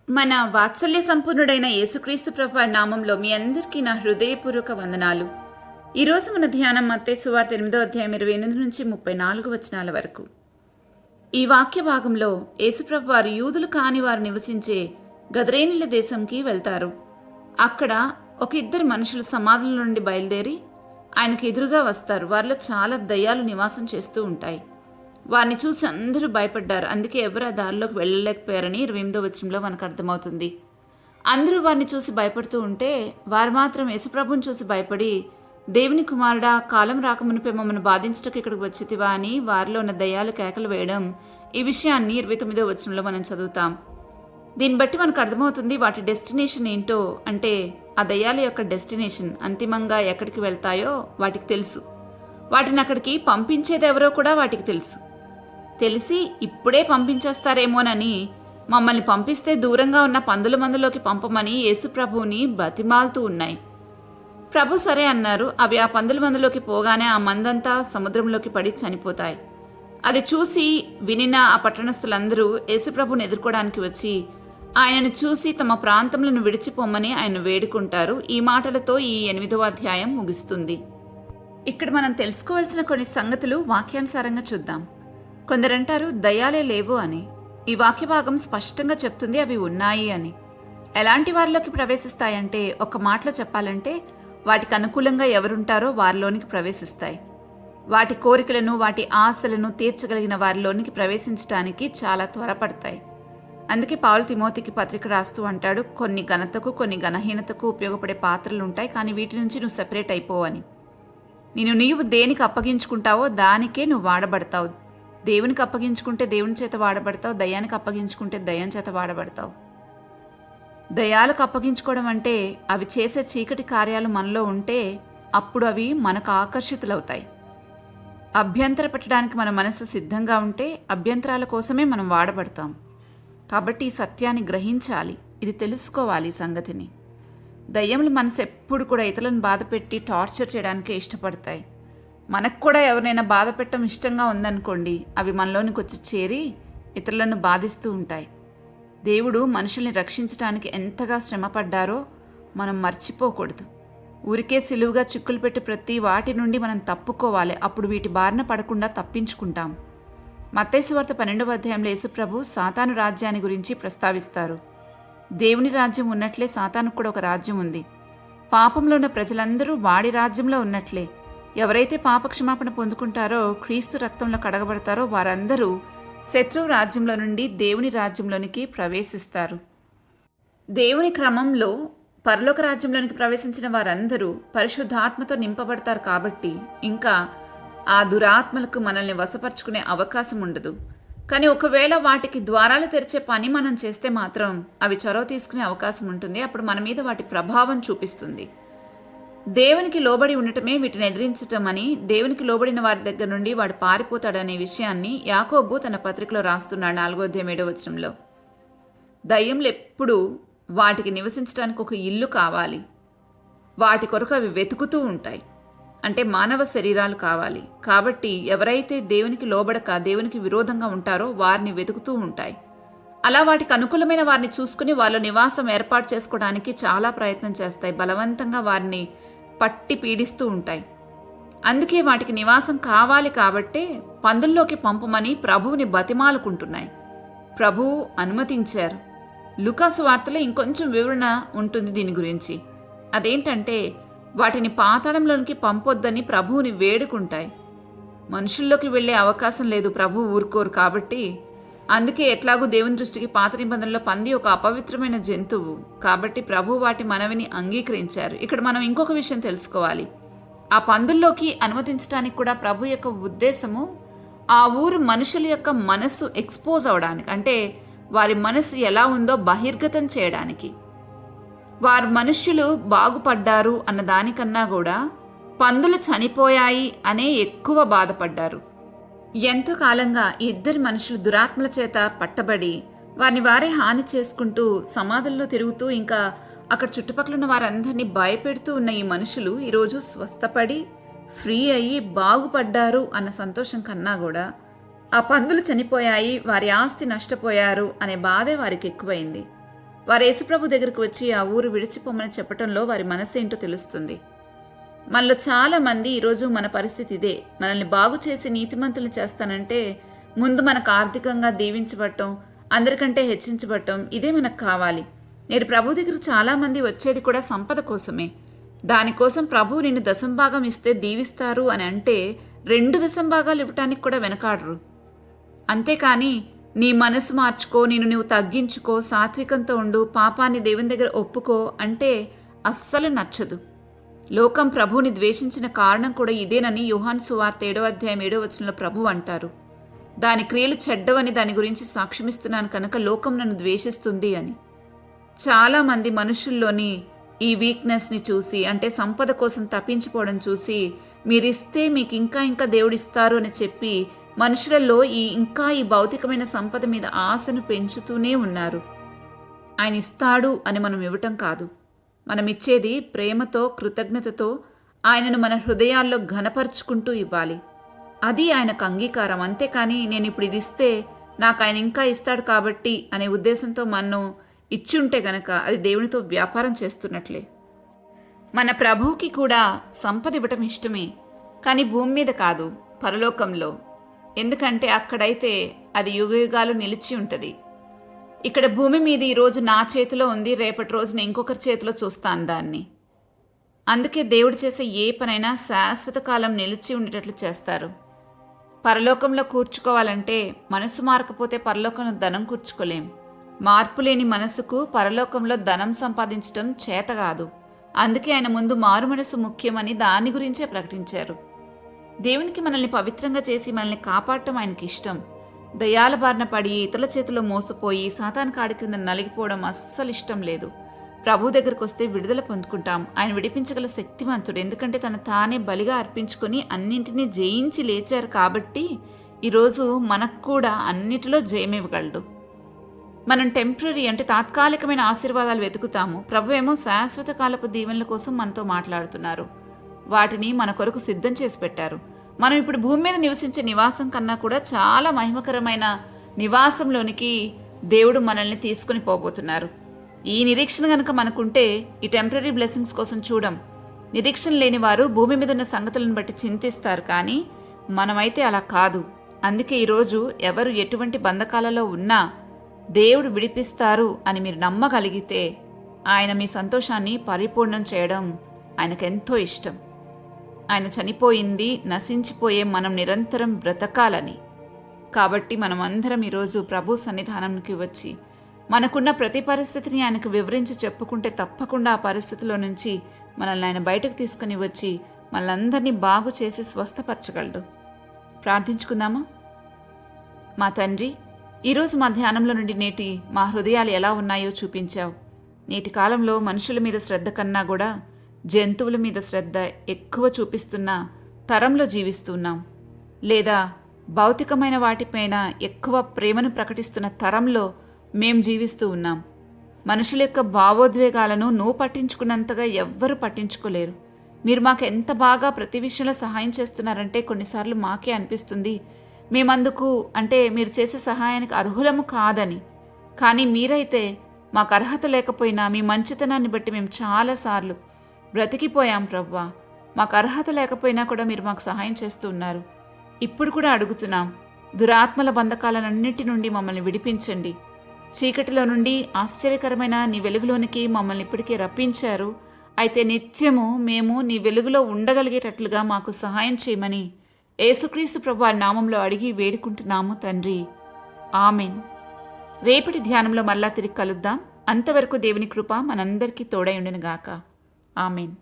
మన వాత్సల్య సంపూర్ణుడైన యేసుక్రీస్తు ప్రభు నామంలో మీ అందరికీ నా హృదయపూర్వక వందనాలు. ఈరోజు మన ధ్యానం మత్తయి సువార్త 8వ అధ్యాయం 28 నుంచి 34 వచనాల వరకు. ఈ వాక్య భాగంలో యేసుప్రభు వారు యూదులు కాని వారు నివసించే గదరేనీల దేశంకి వెళ్తారు. అక్కడ ఒక ఇద్దరు మనుషులు సమాధుల నుండి బయలుదేరి ఆయనకు ఎదురుగా వస్తారు. వారిలో చాలా దయ్యాలు నివాసం చేస్తూ ఉంటాయి. వారిని చూసి అందరూ భయపడ్డారు. అందుకే ఎవరు ఆ దారిలోకి వెళ్ళలేకపోయారని 28వ వచనంలో మనకు అర్థమవుతుంది. అందరూ వారిని చూసి భయపడుతూ ఉంటే వారు మాత్రం యేసుప్రభుని చూసి భయపడి, దేవుని కుమారుడా, కాలం రాకమునిపై మమ్మల్ని బాధించటకు ఇక్కడికి వచ్చితివా అని వారిలో ఉన్న దయ్యాలు కేకలు వేయడం, ఈ విషయాన్ని 29వ వచనంలో మనం చదువుతాం. దీన్ని బట్టి మనకు అర్థమవుతుంది వాటి డెస్టినేషన్ ఏంటో. అంటే ఆ దయ్యాల యొక్క డెస్టినేషన్ అంతిమంగా ఎక్కడికి వెళ్తాయో వాటికి తెలుసు. వాటిని అక్కడికి పంపించేది ఎవరో కూడా వాటికి తెలిసి ఇప్పుడే పంపించేస్తారేమోనని మమ్మల్ని పంపిస్తే దూరంగా ఉన్న పందుల మందులోకి పంపమని యేసుప్రభువుని బతిమాలుతూ ఉన్నాయి. ప్రభు సరే అన్నారు. అవి ఆ పందుల మందులోకి పోగానే ఆ మందంతా సముద్రంలోకి పడి చనిపోతాయి. అది చూసి వినిన ఆ పట్టణస్థులందరూ యేసుప్రభుని ఎదుర్కోవడానికి వచ్చి ఆయనను చూసి తమ ప్రాంతములను విడిచిపోమని ఆయన వేడుకుంటారు. ఈ మాటలతో ఈ 8వ అధ్యాయం ముగుస్తుంది. ఇక్కడ మనం తెలుసుకోవాల్సిన కొన్ని సంగతులు వాక్యానుసారంగా చూద్దాం. కొందరంటారు దయ్యాలే లేవు అని. ఈ వాక్య భాగం స్పష్టంగా చెప్తుంది అవి ఉన్నాయి అని. ఎలాంటి వారిలోకి ప్రవేశిస్తాయంటే, ఒక మాటలో చెప్పాలంటే వాటికి అనుకూలంగా ఎవరుంటారో వారిలోనికి ప్రవేశిస్తాయి. వాటి కోరికలను వాటి ఆశలను తీర్చగలిగిన వారిలోనికి ప్రవేశించడానికి చాలా త్వరపడతాయి. అందుకే పౌలు తిమోతికి పత్రిక రాస్తూ అంటాడు, కొన్ని ఘనతకు కొన్ని ఘనహీనతకు ఉపయోగపడే పాత్రలు ఉంటాయి, కానీ వీటి నుంచి నువ్వు సెపరేట్ అయిపోవని. నీవు దేనికి అప్పగించుకుంటావో దానికే నువ్వు వాడబడతావు. దేవునికి అప్పగించుకుంటే దేవుని చేత వాడబడతావు, దయ్యానికి అప్పగించుకుంటే దయ్యం చేత వాడబడతావు. దయ్యాలకు అప్పగించుకోవడం అంటే అవి చేసే చీకటి కార్యాలు మనలో ఉంటే అప్పుడు అవి మనకు ఆకర్షితులవుతాయి. అభ్యంతర పెట్టడానికి మన మనసు సిద్ధంగా ఉంటే అభ్యంతరాల కోసమే మనం వాడబడతాం. కాబట్టి ఈ సత్యాన్ని గ్రహించాలి, ఇది తెలుసుకోవాలి. ఈ సంగతిని దయ్యములు మనసు ఎప్పుడు కూడా ఇతరులను బాధపెట్టి టార్చర్ చేయడానికే ఇష్టపడతాయి. మనకు కూడా ఎవరినైనా బాధ పెట్టడం ఇష్టంగా ఉందనుకోండి, అవి మనలోనికి వచ్చి చేరి ఇతరులను బాధిస్తూ ఉంటాయి. దేవుడు మనుషుల్ని రక్షించడానికి ఎంతగా శ్రమపడ్డారో మనం మర్చిపోకూడదు. ఊరికే సిలువుగా చిక్కులు పెట్టి ప్రతి వాటి నుండి మనం తప్పుకోవాలి. అప్పుడు వీటి బారిన పడకుండా తప్పించుకుంటాం. మత్తయి సువార్త 12వ అధ్యాయంలో యేసుప్రభు సాతాను రాజ్యాన్ని గురించి ప్రస్తావిస్తారు. దేవుని రాజ్యం ఉన్నట్లే సాతానుకు కూడా ఒక రాజ్యం ఉంది. పాపంలో ఉన్న ప్రజలందరూ వాడి రాజ్యంలో ఉన్నట్లే. ఎవరైతే పాపక్షమాపణ పొందుకుంటారో, క్రీస్తు రక్తంలో కడగబడతారో వారందరూ శత్రువు రాజ్యంలో నుండి దేవుని రాజ్యంలోనికి ప్రవేశిస్తారు. దేవుని క్రమంలో పరలోక రాజ్యంలోనికి ప్రవేశించిన వారందరూ పరిశుద్ధాత్మతో నింపబడతారు. కాబట్టి ఇంకా ఆ దురాత్మలకు మనల్ని వశపరుచుకునే అవకాశం ఉండదు. కానీ ఒకవేళ వాటికి ద్వారాలు తెరిచే పని మనం చేస్తే మాత్రం అవి చొరవ తీసుకునే అవకాశం ఉంటుంది. అప్పుడు మన మీద వాటి ప్రభావం చూపిస్తుంది. దేవునికి లోబడి ఉండటమే వీటిని ఎదిరించటం అని, దేవునికి లోబడిన వారి దగ్గర నుండి వాడు పారిపోతాడనే విషయాన్ని యాకోబు తన పత్రికలో రాస్తున్నాడు 4వ అధ్యాయం 7వ వచనంలో. దయ్యములు ఎప్పుడూ వాటికి నివసించడానికి ఒక ఇల్లు కావాలి. వాటి కొరకు అవి వెతుకుతూ ఉంటాయి. అంటే మానవ శరీరాలు కావాలి. కాబట్టి ఎవరైతే దేవునికి లోబడక దేవునికి విరోధంగా ఉంటారో వారిని వెతుకుతూ ఉంటాయి. అలా వాటికి అనుకూలమైన వారిని చూసుకుని వాళ్ళ నివాసం ఏర్పాటు చేసుకోవడానికి చాలా ప్రయత్నం చేస్తాయి. బలవంతంగా వారిని పట్టి పీడిస్తూ ఉంటాయి. అందుకే వాటికి నివాసం కావాలి కాబట్టే పందుల్లోకి పంపమని ప్రభువుని బతిమాలుకుంటున్నాయి. ప్రభువు అనుమతించారు. లూకాసు వార్తలో ఇంకొంచెం వివరణ ఉంటుంది దీని గురించి. అదేంటంటే వాటిని పాతాళంలోనికి పంపొద్దని ప్రభువుని వేడుకుంటాయి. మనుషుల్లోకి వెళ్ళే అవకాశం లేదు, ప్రభువు ఊరుకోరు. కాబట్టి అందుకే ఎట్లాగూ దేవుని దృష్టికి పాత నిబంధనలో పంది ఒక అపవిత్రమైన జంతువు. కాబట్టి ప్రభు వాటి మనవిని అంగీకరించారు. ఇక్కడ మనం ఇంకొక విషయం తెలుసుకోవాలి. ఆ పందుల్లోకి అనుమతించడానికి కూడా ప్రభు యొక్క ఉద్దేశము ఆ ఊరు మనుషుల యొక్క మనస్సు ఎక్స్పోజ్ అవడానికి, అంటే వారి మనస్సు ఎలా ఉందో బహిర్గతం చేయడానికి. వారు మనుష్యులు బాగుపడ్డారు అన్న దానికన్నా కూడా పందులు చనిపోయాయి అనే ఎక్కువ బాధపడ్డారు. ఎంతో కాలంగా ఈ ఇద్దరు మనుషులు దురాత్మల చేత పట్టబడి వారిని వారే హాని చేసుకుంటూ సమాధుల్లో తిరుగుతూ ఇంకా అక్కడ చుట్టుపక్కల ఉన్న వారందరినీ భయపెడుతూ ఉన్న ఈ మనుషులు ఈరోజు స్వస్థపడి ఫ్రీ అయ్యి బాగుపడ్డారు అన్న సంతోషం కన్నా కూడా ఆ పందులు చనిపోయాయి, వారి ఆస్తి నష్టపోయారు అనే బాధే వారికి ఎక్కువైంది. వారు యేసుప్రభు దగ్గరికి వచ్చి ఆ ఊరు విడిచిపోమని చెప్పటంలో వారి మనస్సేంటో తెలుస్తుంది. మనలో చాలామంది ఈరోజు మన పరిస్థితి ఇదే. మనల్ని బాగు చేసి నీతిమంతులు చేస్తానంటే ముందు మనకు ఆర్థికంగా దీవించబడటం, అందరికంటే హెచ్చించబడటం ఇదే మనకు కావాలి. నేడు ప్రభు దగ్గర చాలామంది వచ్చేది కూడా సంపద కోసమే. దానికోసం ప్రభు నిన్ను దశంభాగం ఇస్తే దీవిస్తారు అని అంటే 2 దశంభాగాలు ఇవ్వటానికి కూడా వెనకాడరు. అంతేకాని నీ మనసు మార్చుకో, నువ్వు తగ్గించుకో, సాత్వికంతో ఉండు, పాపాన్ని దేవుని దగ్గర ఒప్పుకో అంటే అస్సలు నచ్చదు. లోకం ప్రభువుని ద్వేషించిన కారణం కూడా ఇదేనని యోహాను సువార్త 7:7 ప్రభు అంటారు. దాని క్రియలు చెడ్డవని దాని గురించి సాక్ష్యమిస్తున్నాను కనుక లోకం నన్ను ద్వేషిస్తుంది అని. చాలామంది మనుషుల్లోని ఈ వీక్నెస్ని చూసి, అంటే సంపద కోసం తప్పించిపోవడం చూసి, మీరిస్తే మీకు ఇంకా ఇంకా దేవుడిస్తారు అని చెప్పి మనుషులలో ఈ భౌతికమైన సంపద మీద ఆశను పెంచుతూనే ఉన్నారు. ఆయన ఇస్తాడు అని మనం ఇవ్వటం కాదు. మనం ఇచ్చేది ప్రేమతో, కృతజ్ఞతతో ఆయనను మన హృదయాల్లో ఘనపరుచుకుంటూ ఇవ్వాలి. అది ఆయనకు అంగీకారం. అంతేకాని నేను ఇప్పుడు ఇది ఇస్తే నాకు ఆయన ఇంకా ఇస్తాడు కాబట్టి అనే ఉద్దేశంతో మనం ఇచ్చి ఉంటే గనక అది దేవునితో వ్యాపారం చేస్తున్నట్లే. మన ప్రభువుకి కూడా సంపద ఇవ్వటం ఇష్టమే, కానీ భూమి మీద కాదు, పరలోకంలో. ఎందుకంటే అక్కడైతే అది యుగయుగాలు నిలిచి ఉంటుంది. ఇక్కడ భూమి మీద ఈరోజు నా చేతిలో ఉంది, రేపటి రోజున ఇంకొకరి చేతిలో చూస్తాను దాన్ని. అందుకే దేవుడు చేసే ఏ పనైనా శాశ్వత కాలం నిలిచి ఉండేటట్లు చేస్తారు. పరలోకంలో కూర్చుకోవాలంటే మనసు మారకపోతే పరలోకంలో ధనం కూర్చుకోలేం. మార్పు లేని మనసుకు పరలోకంలో ధనం సంపాదించడం చేత కాదు. అందుకే ఆయన ముందు మారు మనసు ముఖ్యమని దాని గురించే ప్రకటించారు. దేవునికి మనల్ని పవిత్రంగా చేసి మనల్ని కాపాడటం ఆయనకి ఇష్టం. దయాల బారిన పడి ఇతరుల చేతిలో మోసపోయి సాతాను కాడి క్రింద నలిగిపోవడం అస్సలు ఇష్టం లేదు. ప్రభు దగ్గరకు వస్తే విడుదల పొందుకుంటాం. ఆయన విడిపించగల శక్తివంతుడు. ఎందుకంటే తను తానే బలిగా అర్పించుకొని అన్నింటినీ జయించి లేచారు కాబట్టి ఈరోజు మనకు కూడా అన్నిటిలో జయమివ్వగలడు. మనం టెంపరీ అంటే తాత్కాలికమైన ఆశీర్వాదాలు వెతుకుతాము. ప్రభు ఏమో శాశ్వత కాలపు దీవెనల కోసం మనతో మాట్లాడుతున్నారు. వాటిని మన కొరకు సిద్ధం చేసి పెట్టారు. మనం ఇప్పుడు భూమి మీద నివసించే నివాసం కన్నా కూడా చాలా మహిమకరమైన నివాసంలోనికి దేవుడు మనల్ని తీసుకుని పోబోతున్నారు. ఈ నిరీక్షణ కనుక మనకుంటే ఈ టెంపరీ బ్లెస్సింగ్స్ కోసం చూడం. నిరీక్షణ లేని వారు భూమి మీద ఉన్న సంగతులను బట్టి చింతిస్తారు, కానీ మనమైతే అలా కాదు. అందుకే ఈరోజు ఎవరు ఎటువంటి బంధకాలలో ఉన్నా దేవుడు విడిపిస్తారు అని మీరు నమ్మగలిగితే ఆయన మీ సంతోషాన్ని పరిపూర్ణం చేయడం ఆయనకెంతో ఇష్టం. ఆయన చనిపోయింది నశించిపోయే మనం నిరంతరం బ్రతకాలని. కాబట్టి మనం అందరం ఈరోజు ప్రభు సన్నిధానంకి వచ్చి మనకున్న ప్రతి పరిస్థితిని ఆయనకు వివరించి చెప్పుకుంటే తప్పకుండా ఆ పరిస్థితిలో నుంచి మనల్ని ఆయన బయటకు తీసుకుని వచ్చి మనల్ని బాగు చేసి స్వస్థపరచగలడు. ప్రార్థించుకుందామా? మా తండ్రి, ఈరోజు మా ధ్యానంలో నుండి నేటి మా హృదయాలు ఎలా ఉన్నాయో చూపించావు. నేటి కాలంలో మనుషుల మీద శ్రద్ధ కన్నా కూడా జంతువుల మీద శ్రద్ధ ఎక్కువ చూపిస్తున్న తరంలో జీవిస్తున్నాం. లేదా భౌతికమైన వాటిపైన ఎక్కువ ప్రేమను ప్రకటిస్తున్న తరంలో మేం జీవిస్తూ ఉన్నాం. మనుషుల యొక్క భావోద్వేగాలను నువ్వు పట్టించుకున్నంతగా ఎవ్వరూ పట్టించుకోలేరు. మీరు మాకు ఎంత బాగా ప్రతి విషయంలో సహాయం చేస్తున్నారంటే కొన్నిసార్లు మాకే అనిపిస్తుంది మేమందుకు అంటే మీరు చేసే సహాయానికి అర్హులము కాదని. కానీ మీరైతే మాకు అర్హత లేకపోయినా మీ మంచితనాన్ని బట్టి మేము చాలాసార్లు బ్రతికిపోయాం ప్రభువా. మాకు అర్హత లేకపోయినా కూడా మీరు మాకు సహాయం చేస్తూ ఉన్నారు. ఇప్పుడు కూడా అడుగుతున్నాం, దురాత్మల బంధకాలన్నిటి నుండి మమ్మల్ని విడిపించండి. చీకటిలో నుండి ఆశ్చర్యకరమైన నీ వెలుగులోనికి మమ్మల్ని ఇప్పటికే రప్పించారు. అయితే నిత్యము మేము నీ వెలుగులో ఉండగలిగేటట్లుగా మాకు సహాయం చేయమని యేసుక్రీస్తు ప్రభువారి నామంలో అడిగి వేడుకుంటున్నాము తండ్రి. ఆమెన్. రేపటి ధ్యానంలో మళ్ళా తిరిగి కలుద్దాం. అంతవరకు దేవుని కృప మనందరికీ తోడై ఉండును గాక. ఆమెన్.